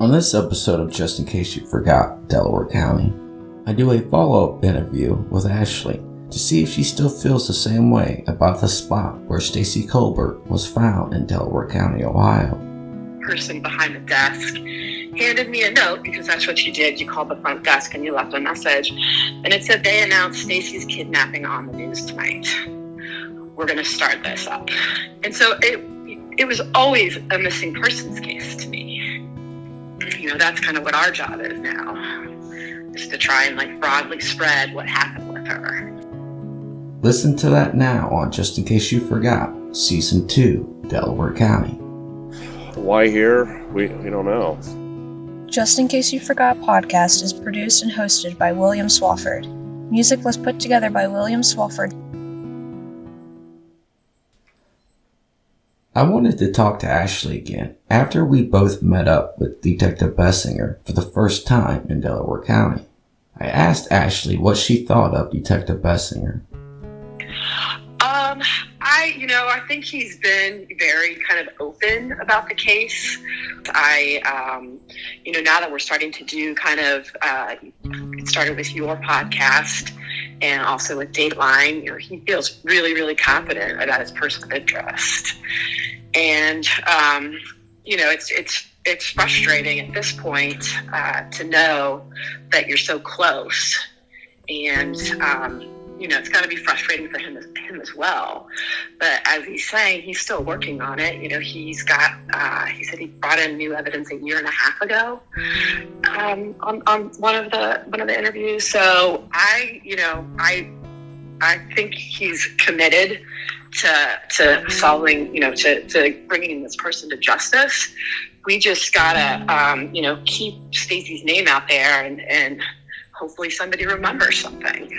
On this episode of Just In Case You Forgot, Delaware County, I do a follow-up interview with Ashley to see if she still feels the same way about the spot where Stacey Colbert was found in Delaware County, Ohio. Person behind the desk handed me a note, because that's what you did. You called the front desk and you left a message, and it said they announced Stacey's kidnapping on the news tonight. We're going to start this up. And so it was always a missing persons case to me. You know, that's kind of what our job is now, is to try and broadly spread what happened with her. Listen to that now on Just In Case You Forgot, Season 2, Delaware County. Why here? We don't know. Just In Case You Forgot podcast is produced and hosted by William Swafford. Music was put together by William Swafford. I wanted to talk to Ashley again after we both met up with Detective Bessinger for the first time in Delaware County. I asked Ashley what she thought of Detective Bessinger. I think he's been very kind of open about the case. Now that we're starting to do it started with your podcast and also with Dateline, he feels really, really confident about his person of interest. And, it's frustrating at this point to know that you're so close. And, it's got to be frustrating for him as well. But as he's saying, he's still working on it. He said he brought in new evidence a year and a half ago on one of the interviews. So I think he's committed to solving, to bringing this person to justice. We just gotta, keep Stacey's name out there and hopefully somebody remembers something.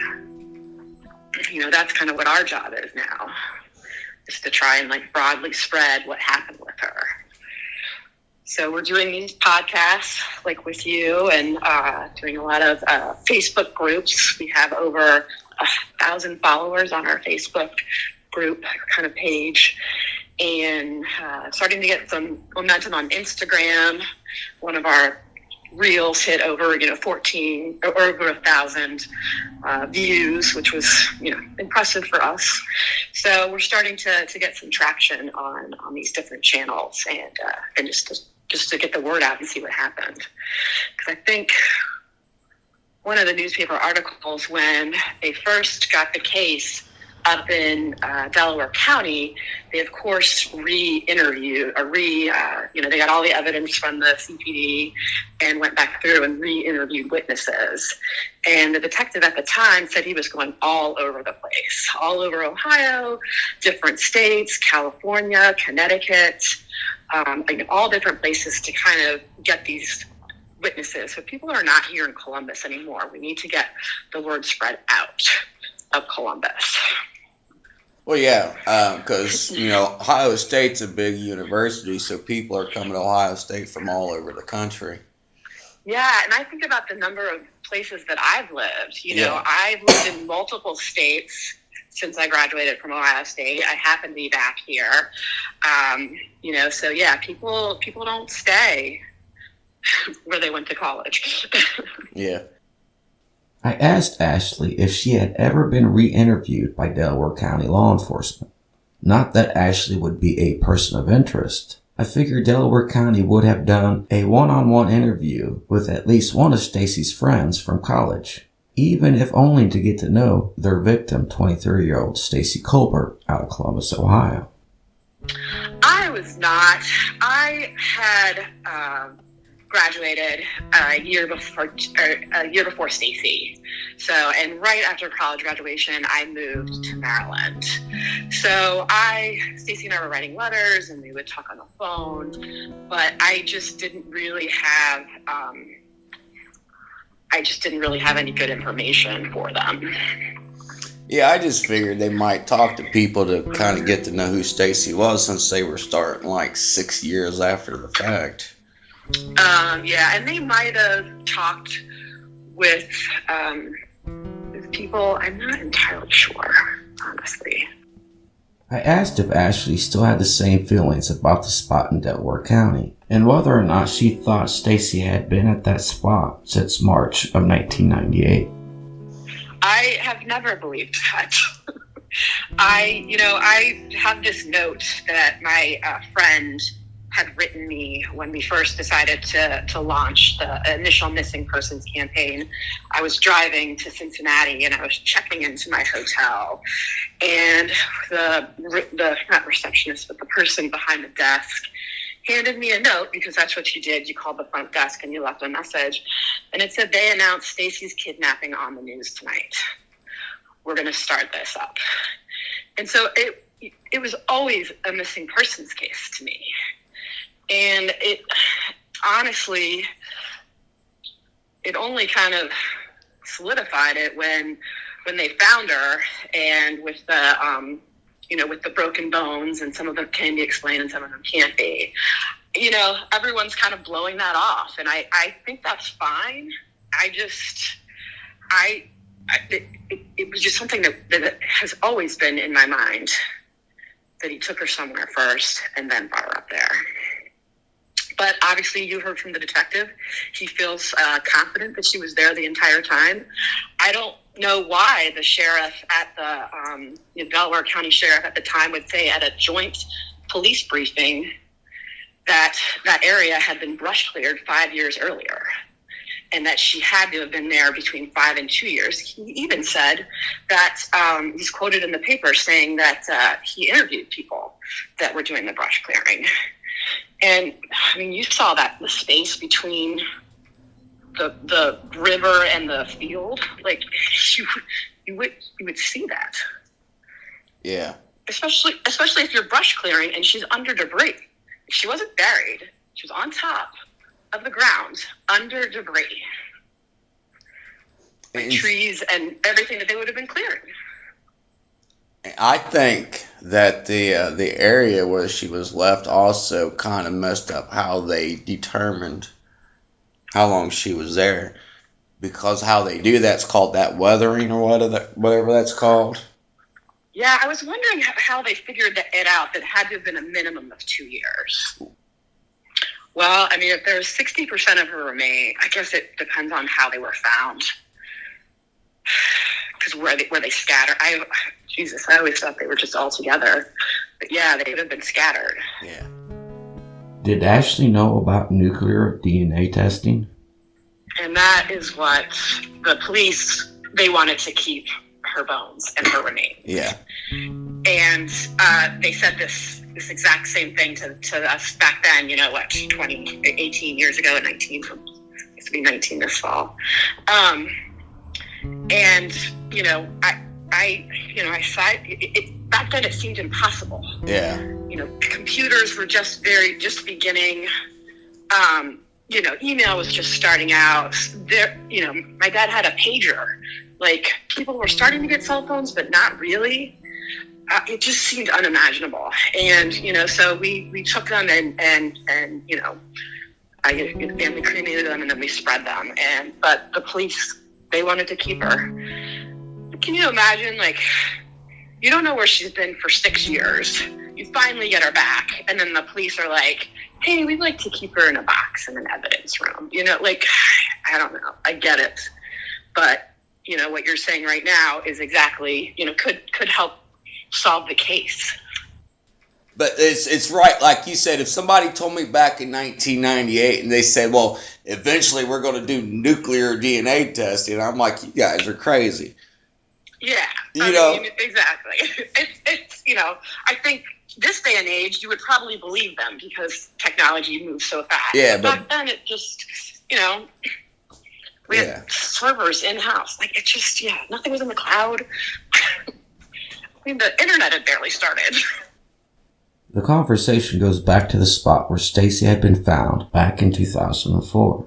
That's kind of what our job is now, is to try and broadly spread what happened with her. So we're doing these podcasts with you and doing a lot of Facebook groups. We have over 1,000 followers on our Facebook group kind of page, and starting to get some momentum on Instagram. One of our reels hit over 14 or over 1,000 views, which was impressive for us. So we're starting to get some traction on these different channels, and just to get the word out and see what happened. Because I think one of the newspaper articles, when they first got the case up in Delaware County, they of course re-interviewed, they got all the evidence from the CPD and went back through and re-interviewed witnesses. And the detective at the time said he was going all over the place, all over Ohio, different states, California, Connecticut, all different places to kind of get these witnesses. So people are not here in Columbus anymore. We need to get the word spread out of Columbus. Well, yeah, because, Ohio State's a big university, so people are coming to Ohio State from all over the country. Yeah, and I think about the number of places that I've lived. I've lived in multiple states since I graduated from Ohio State. I happen to be back here. So yeah, people don't stay where they went to college. Yeah. I asked Ashley if she had ever been re-interviewed by Delaware County law enforcement. Not that Ashley would be a person of interest. I figured Delaware County would have done a one-on-one interview with at least one of Stacey's friends from college, even if only to get to know their victim, 23-year-old Stacey Colbert, out of Columbus, Ohio. I was not. I had graduated a year before Stacey. So, and right after college graduation, I moved to Maryland. So Stacey and I were writing letters, and we would talk on the phone, but I just didn't really have any good information for them. Yeah, I just figured they might talk to people to kind of get to know who Stacey was, since they were starting 6 years after the fact. And they might have talked with people. I'm not entirely sure, honestly. I asked if Ashley still had the same feelings about the spot in Delaware County, and whether or not she thought Stacey had been at that spot since March of 1998. I have never believed that. I have this note that my friend had written me when we first decided to launch the initial missing persons campaign. I was driving to Cincinnati and I was checking into my hotel, and the not receptionist, but the person behind the desk handed me a note, because that's what you did. You called the front desk and you left a message, and it said, "They announced Stacey's kidnapping on the news tonight. We're going to start this up." And so it was always a missing persons case to me. And it honestly, it only kind of solidified it when they found her, and with the with the broken bones, and some of them can be explained and some of them can't be. Everyone's kind of blowing that off, and I think that's fine. It was just something that has always been in my mind, that he took her somewhere first and then brought her up there. But obviously, you heard from the detective. He feels confident that she was there the entire time. I don't know why the sheriff at the Delaware County Sheriff at the time would say at a joint police briefing that area had been brush cleared 5 years earlier, and that she had to have been there between 5 and 2 years. He even said that he's quoted in the paper saying that he interviewed people that were doing the brush clearing. And I mean, you saw that the space between the river and the field, like you would see that. Yeah. Especially if you're brush clearing and she's under debris. If she wasn't buried, she was on top of the ground under debris, like trees and everything that they would have been clearing. I think that the area where she was left also kind of messed up how they determined how long she was there, because how they do that's called that weathering or whatever that's called. Yeah, I was wondering how they figured it out. That had to have been a minimum of 2 years. Well, I mean, if there's 60% of her remain, I guess it depends on how they were found. Because where they scatter, I always thought they were just all together. But yeah, they would have been scattered. Yeah. Did Ashley know about nuclear DNA testing? And that is what the police, they wanted to keep her bones and her remains. Yeah. And they said this exact same thing to us back then, 18 years ago, 19, used to be 19 this fall. And, I saw it back then. It seemed impossible. Yeah. Computers were just beginning. Email was just starting out. There, my dad had a pager. Like, people were starting to get cell phones, but not really. It just seemed unimaginable. And, so we took them and we cremated them, and then we spread them. But the police, they wanted to keep her. Can you imagine, like, you don't know where she's been for 6 years. You finally get her back, and then the police are like, "Hey, we'd like to keep her in a box in an evidence room." I don't know. I get it. But, what you're saying right now is exactly, could help solve the case. But it's right, like you said, if somebody told me back in 1998 and they said, well, eventually we're going to do nuclear DNA testing, I'm like, you guys are crazy. Yeah. Exactly. It's I think this day and age, you would probably believe them because technology moves so fast. Yeah, but back then it just, we had servers in-house. Like, it just, nothing was in the cloud. I mean, the internet had barely started. The conversation goes back to the spot where Stacey had been found back in 2004.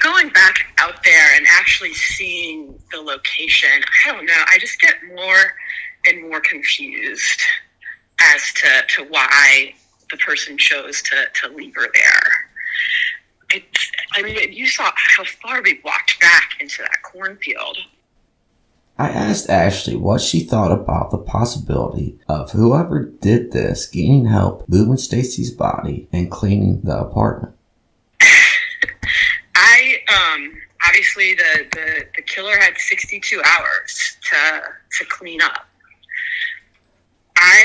Going back out there and actually seeing the location, I don't know. I just get more and more confused as to why the person chose to leave her there. You saw how far we walked back into that cornfield. I asked Ashley what she thought about the possibility of whoever did this getting help moving Stacey's body and cleaning the apartment. Obviously the killer had 62 hours to clean up. How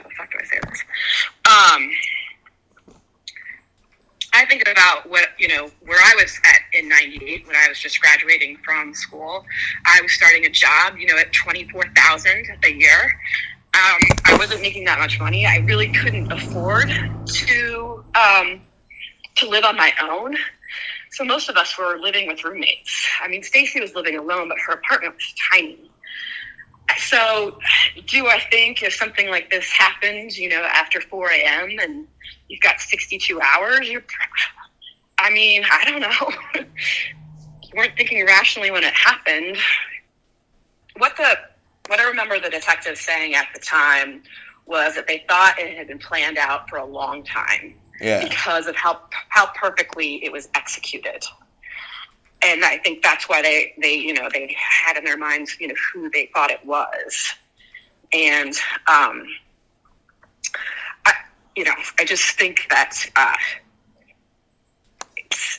the fuck do I say this? I think about where I was at in 98 when I was just graduating from school. I was starting a job, at $24,000 a year. I wasn't making that much money. I really couldn't afford to live on my own. So most of us were living with roommates. I mean, Stacey was living alone, but her apartment was tiny. So do I think if something like this happened, after 4 a.m. and you've got 62 hours, I don't know. You weren't thinking rationally when it happened. What I remember the detectives saying at the time was that they thought it had been planned out for a long time because of how perfectly it was executed. And I think that's why they had in their minds, who they thought it was. And, I just think that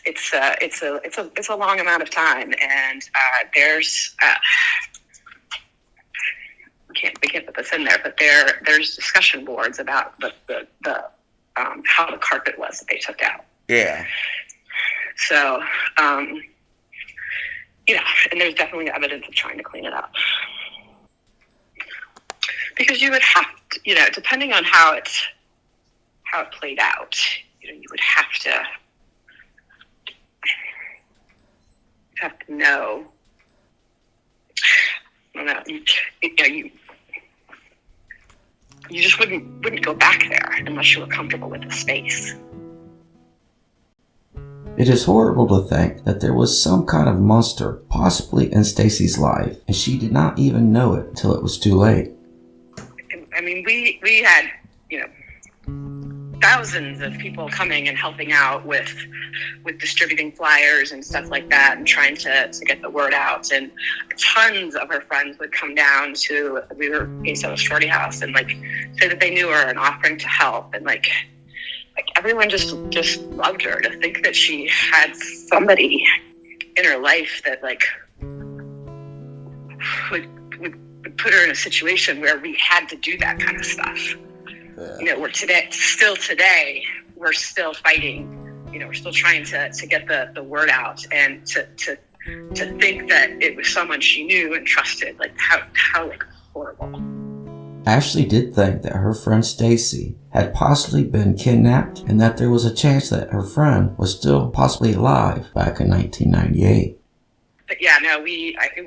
it's a long amount of time, and there's we can't put this in there, but there's discussion boards about the how the carpet was that they took out. Yeah. So, and there's definitely evidence of trying to clean it up. Because you would have to, depending on how it played out, you would have to know. I don't know. You just wouldn't go back there unless you were comfortable with the space. It is horrible to think that there was some kind of monster possibly in Stacey's life, and she did not even know it till it was too late. I mean, we had, thousands of people coming and helping out with distributing flyers and stuff like that, and trying to get the word out. And tons of her friends would come down to, we were based at a sorority house, and say that they knew her and offering to help. And everyone just loved her. To think that she had somebody in her life that would put her in a situation where we had to do that kind of stuff. Yeah. We're today, we're still fighting. We're still trying to get the word out, and to think that it was someone she knew and trusted. How horrible. Ashley did think that her friend Stacey had possibly been kidnapped, and that there was a chance that her friend was still possibly alive back in 1998. But yeah, no, it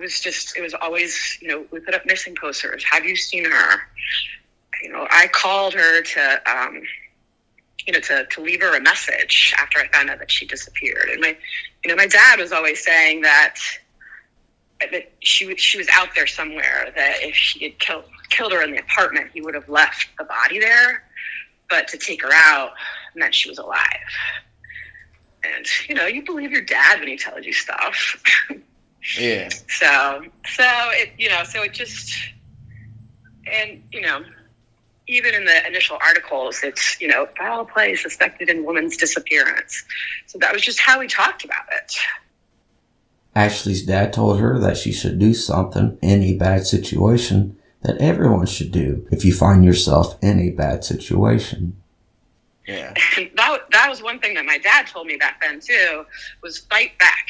was always, we put up missing posters. Have you seen her? I called her to leave her a message after I found out that she disappeared. And my dad was always saying that she was out there somewhere, that if she had killed her in the apartment, he would have left the body there, but to take her out meant she was alive. And you believe your dad when he tells you stuff. Yeah. So it just, and even in the initial articles, it's foul play suspected in woman's disappearance. So that was just how we talked about it. Ashley's dad told her that she should do something in a bad situation that everyone should do if you find yourself in a bad situation. Yeah. And that was one thing that my dad told me back then too, was fight back.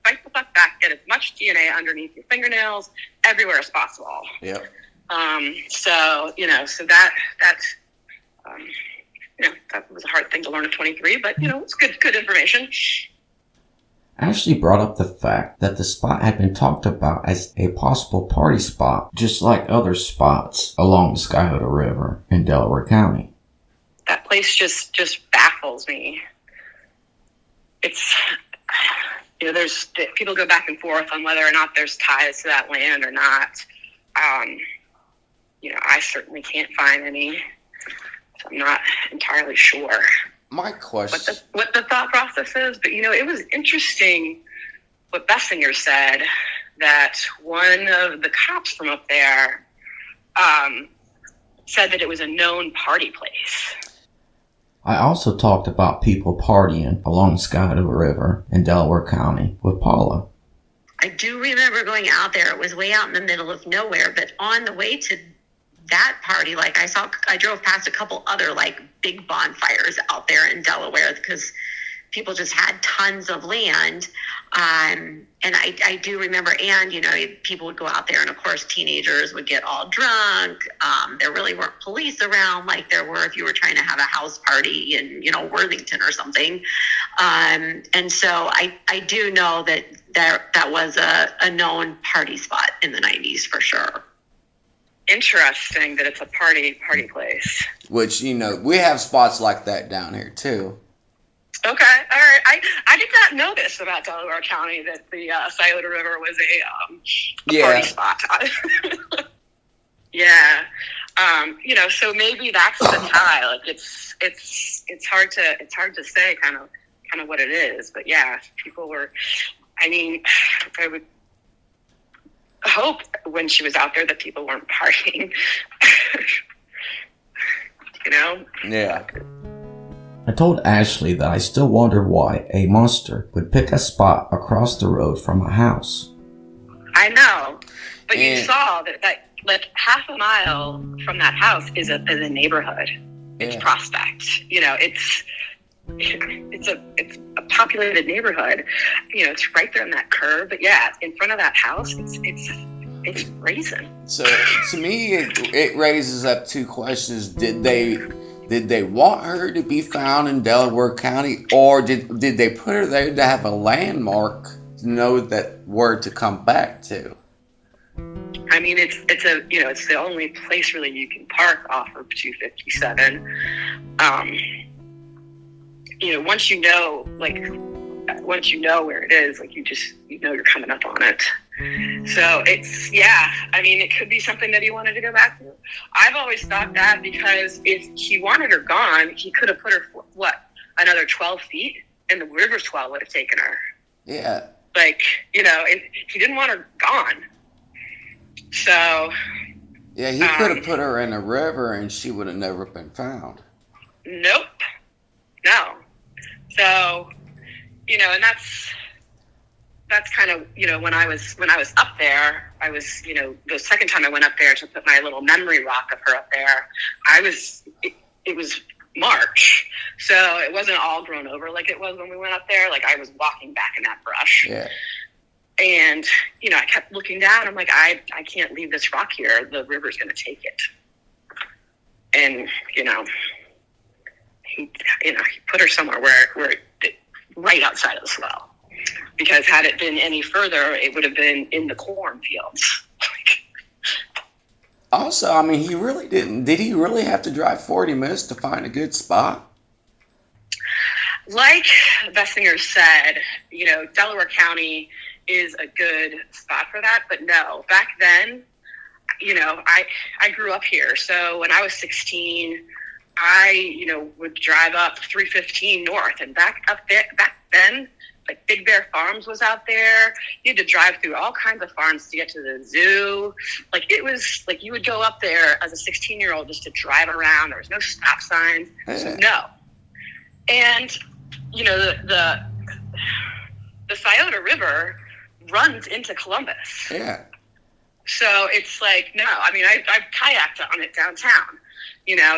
Fight the fuck back. Get as much DNA underneath your fingernails everywhere as possible. Yep. So that was a hard thing to learn at 23, but it's good information. Ashley brought up the fact that the spot had been talked about as a possible party spot, just like other spots along the Skyhoda River in Delaware County. That place just baffles me. It's, there's people go back and forth on whether or not there's ties to that land or not. I certainly can't find any, so I'm not entirely sure. My question. What the thought process is, but it was interesting what Bessinger said, that one of the cops from up there said that it was a known party place. I also talked about people partying along the Scioto River in Delaware County with Paula. I do remember going out there. It was way out in the middle of nowhere, but on the way to that party, like I drove past a couple other like big bonfires out there in Delaware because people just had tons of land. And I do remember, and people would go out there, and of course teenagers would get all drunk. There really weren't police around like there were if you were trying to have a house party in Worthington or something. And so I do know that was a known party spot in the 90s for sure. Interesting that it's a party place. Which, we have spots like that down here too. Okay, all right. I did not know this about Delaware County, that the Scioto River was a party spot. Yeah. So maybe that's the tie. Like it's hard to say kind of what it is, but yeah, people were. I would hope when she was out there that people weren't partying. Yeah. I told Ashley that I still wondered why a monster would pick a spot across the road from a house. I know, but you saw that like half a mile from that house is a neighborhood. It's Prospect. It's a populated neighborhood. It's right there on that curve. But yeah, in front of that house, it's brazen. So to me, it raises up two questions. Did they want her to be found in Delaware County, or did they put her there to have a landmark to know that where to come back to? It's the only place really you can park off of 257. Once you know where it is, like you're coming up on it. So it could be something that he wanted to go back to. I've always thought that, because if he wanted her gone, he could have put her, another 12 feet, and the river's 12 would have taken her. Yeah. He didn't want her gone. So. Yeah, he could have put her in a river and she would have never been found. Nope. No. So, and that's kind of, when I was up there, I was, the second time I went up there to put my little memory rock of her up there, it was March. So it wasn't all grown over like it was when we went up there. Like I was walking back in that brush. Yeah. And, I kept looking down. I'm like, I can't leave this rock here. The river's going to take it. And, he put her somewhere where right outside of the swell. Because had it been any further, it would have been in the cornfields. Also, he really didn't. Did he really have to drive 40 minutes to find a good spot? Like Bessinger said, Delaware County is a good spot for that. But no, back then, I grew up here. So when I was 16, I, would drive up 315 north, and back then, like Big Bear Farms was out there. You had to drive through all kinds of farms to get to the zoo. Like it was like you would go up there as a 16-year-old just to drive around. There was no stop signs. So no. And the Scioto River runs into Columbus. Yeah. So it's like no. I've kayaked on it downtown.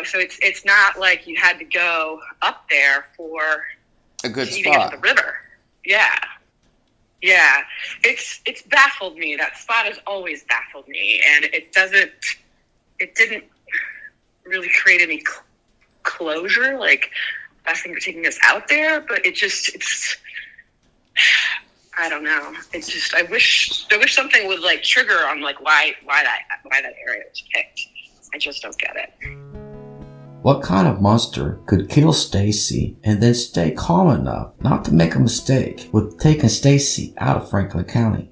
So it's not like you had to go up there for a good to spot. even get to the river. Yeah. It's baffled me. That spot has always baffled me, and it didn't really create any closure, like Bessinger taking us out there, but it's I don't know. It's just I wish something would like trigger on like why that area was picked. I just don't get it. What kind of monster could kill Stacey and then stay calm enough not to make a mistake with taking Stacey out of Franklin County?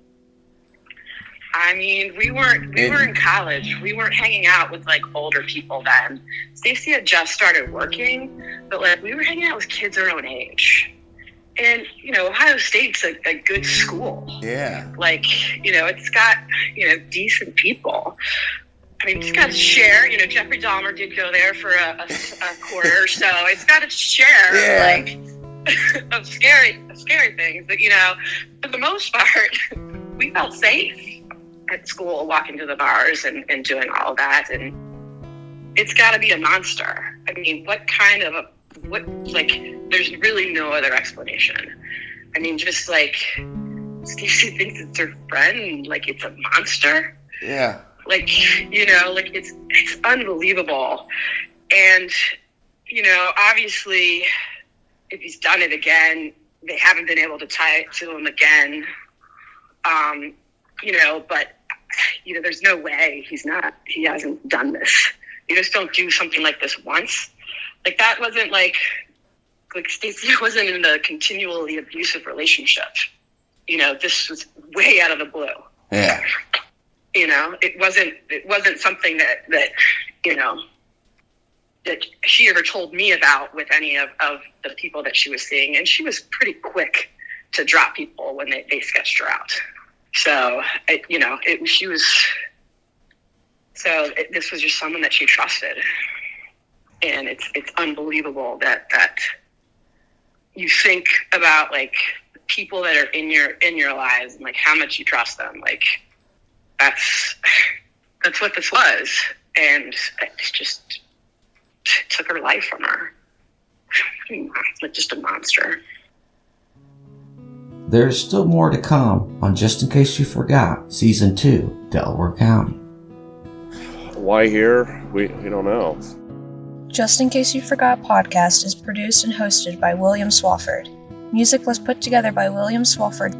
I mean, we were in college. We weren't hanging out with like older people then. Stacey had just started working, but like we were hanging out with kids our own age. And, you know, Ohio State's a good school. Yeah. Like, you know, it's got, you know, decent people. I mean, it's got its share. You know, Jeffrey Dahmer did go there for a quarter, so it's got its share, like, of scary things. But, you know, for the most part, we felt safe at school, walking to the bars and doing all that. And it's got to be a monster. I mean, there's really no other explanation. I mean, just like Stacey thinks it's her friend, like it's a monster. Yeah. Like, you know, like it's unbelievable. And, you know, obviously if he's done it again, they haven't been able to tie it to him again. You know, but, you know, there's no way he hasn't done this. You just don't do something like this once. Like that wasn't like Stacey wasn't in a continually abusive relationship. You know, this was way out of the blue. Yeah. You know, it wasn't something that you know, that she ever told me about with any of the people that she was seeing. And she was pretty quick to drop people when they sketched her out. So, you know, this was just someone that she trusted. And it's unbelievable that you think about like people that are in your lives and like how much you trust them. Like that's what this was, and it just took her life from her. Like just a monster. There's still more to come on Just In Case You Forgot, Season 2, Delaware County. Why here? We don't know. Just In Case You Forgot podcast is produced and hosted by William Swafford. Music was put together by William Swafford.